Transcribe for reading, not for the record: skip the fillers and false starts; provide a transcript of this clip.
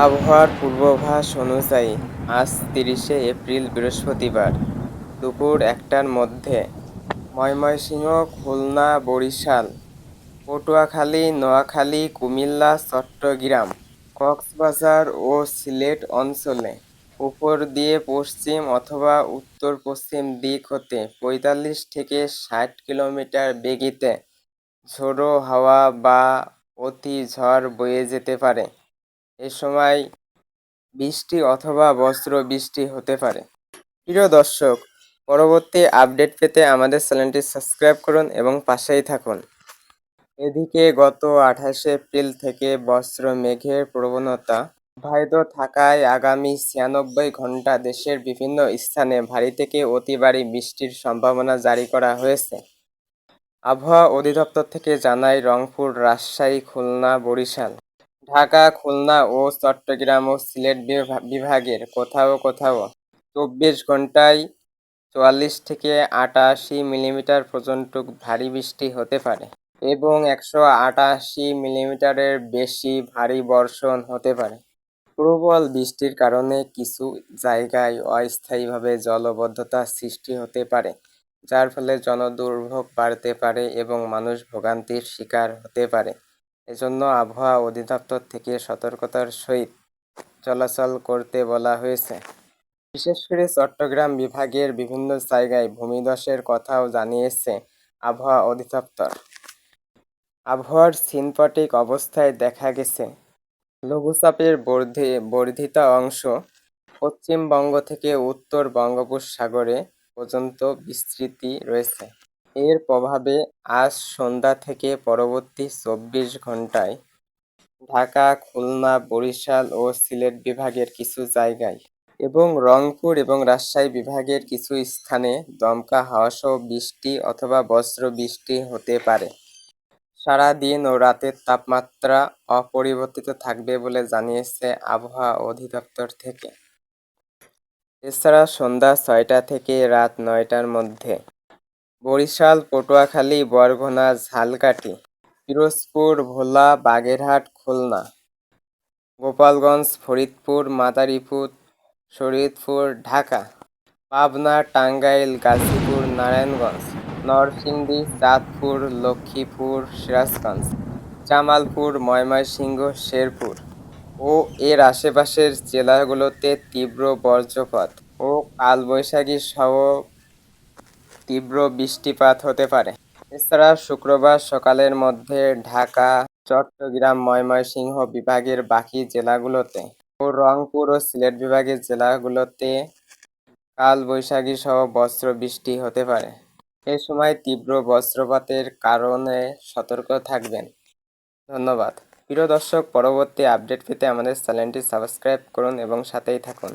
আবহাওয়ার পূর্বাভাস অনুযায়ী আজ ৩০শে এপ্রিল বৃহস্পতিবার দুপুর ১টার মধ্যে ময়মনসিংহ, খুলনা, বরিশাল, পটুয়াখালী, নোয়াখালী, কুমিল্লা, চট্টগ্রাম, কক্সবাজার ও সিলেট অঞ্চলে উপর দিয়ে পশ্চিম অথবা উত্তর-পশ্চিম দিক হতে ৪৫ থেকে ৬০ কিলোমিটার বেগেতে ঝোড়ো হাওয়া বা অতি ঝড় বয়ে যেতে পারে। এ সময় বৃষ্টি অথবা বজ্রবৃষ্টি হতে পারে। প্রিয় দর্শক, পরবর্তী আপডেট পেতে আমাদের চ্যানেলটি সাবস্ক্রাইব করুন এবং পাশেই থাকুন। এদিকে গত ২৮শে এপ্রিল থেকে বজ্র মেঘের প্রবণতা অব্যাহত থাকায় আগামী ৯৬ ঘণ্টা দেশের বিভিন্ন স্থানে ভারী থেকে অতি ভারী বৃষ্টির সম্ভাবনা জারি করা হয়েছে। আবহাওয়া অধিদপ্তর থেকে জানায়, রংপুর, রাজশাহী, খুলনা, বরিশাল, ঢাকা, খুলনা ও চট্টগ্রাম ও সিলেট বিভাগের কোথাও কোথাও ২৪ ঘণ্টায় ৪৪ থেকে ৮৮ মিলিমিটার পর্যন্ত ভারী বৃষ্টি হতে পারে এবং ১৮০ মিলিমিটারের বেশি ভারী বর্ষণ হতে পারে। প্রবল বৃষ্টির কারণে কিছু জায়গায় অস্থায়ীভাবে জলাবদ্ধতা সৃষ্টি হতে পারে, যার ফলে জনদুর্ভোগ বাড়তে পারে এবং মানুষ ভোগান্তির শিকার হতে পারে। এজন্য আবহাওয়া অধিদপ্তর থেকে সতর্কতার সহিত চলাচল করতে বলা হয়েছে। বিশেষ করে চট্টগ্রাম বিভাগের বিভিন্ন জায়গায় ভূমিধসের কথাও জানিয়েছে আবহাওয়া অধিদপ্তর। আবহাওয়ার সিনপটিক অবস্থায় দেখা গেছে, লঘুচাপের বর্ধিত অংশ পশ্চিমবঙ্গ থেকে উত্তর বঙ্গোপসাগরে পর্যন্ত বিস্তৃতি রয়েছে। এর প্রভাবে আজ সন্ধ্যা থেকে পরবর্তী ২৪ ঘণ্টায় ঢাকা, খুলনা, বরিশাল ও সিলেট বিভাগের কিছু জায়গায় এবং রংপুর এবং রাজশাহী বিভাগের কিছু স্থানে দমকা হাওয়াসহ বৃষ্টি অথবা বজ্রবৃষ্টি হতে পারে। সারা দিন ও রাতের তাপমাত্রা অপরিবর্তিত থাকবে বলে জানিয়েছে আবহাওয়া অধিদপ্তর থেকে। এছাড়া সন্ধ্যা ৬টা থেকে রাত ৯টার মধ্যে বরিশাল, পটুয়াখালী, বরগুনা, ঝালকাঠি, পিরোজপুর, ভোলা, বাগেরহাট, খুলনা, গোপালগঞ্জ, ফরিদপুর, মাদারীপুর, শরীয়তপুর, ঢাকা, পাবনা, টাঙ্গাইল, গাজীপুর, নারায়ণগঞ্জ, নরসিংদী, চাঁদপুর, লক্ষ্মীপুর, সিরাজগঞ্জ, জামালপুর, ময়মনসিংহ, শেরপুর ও এর আশেপাশের জেলাগুলোতে তীব্র বজ্রপাত ও কালবৈশাখী সহ তীব্র বৃষ্টিপাত হতে পারে। এছাড়া শুক্রবার সকালের মধ্যে ঢাকা, চট্টগ্রাম, ময়মনসিংহ বিভাগের বাকি জেলাগুলোতে ও রংপুর ও সিলেট বিভাগের জেলাগুলোতে কালবৈশাখী সহ বজ্রবৃষ্টি হতে পারে। এ সময় তীব্র বজ্রপাতের কারণে সতর্ক থাকবেন। ধন্যবাদ। প্রিয় দর্শক, পরবর্তী আপডেট পেতে আমাদের চ্যানেলটি সাবস্ক্রাইব করুন এবং সাথেই থাকুন।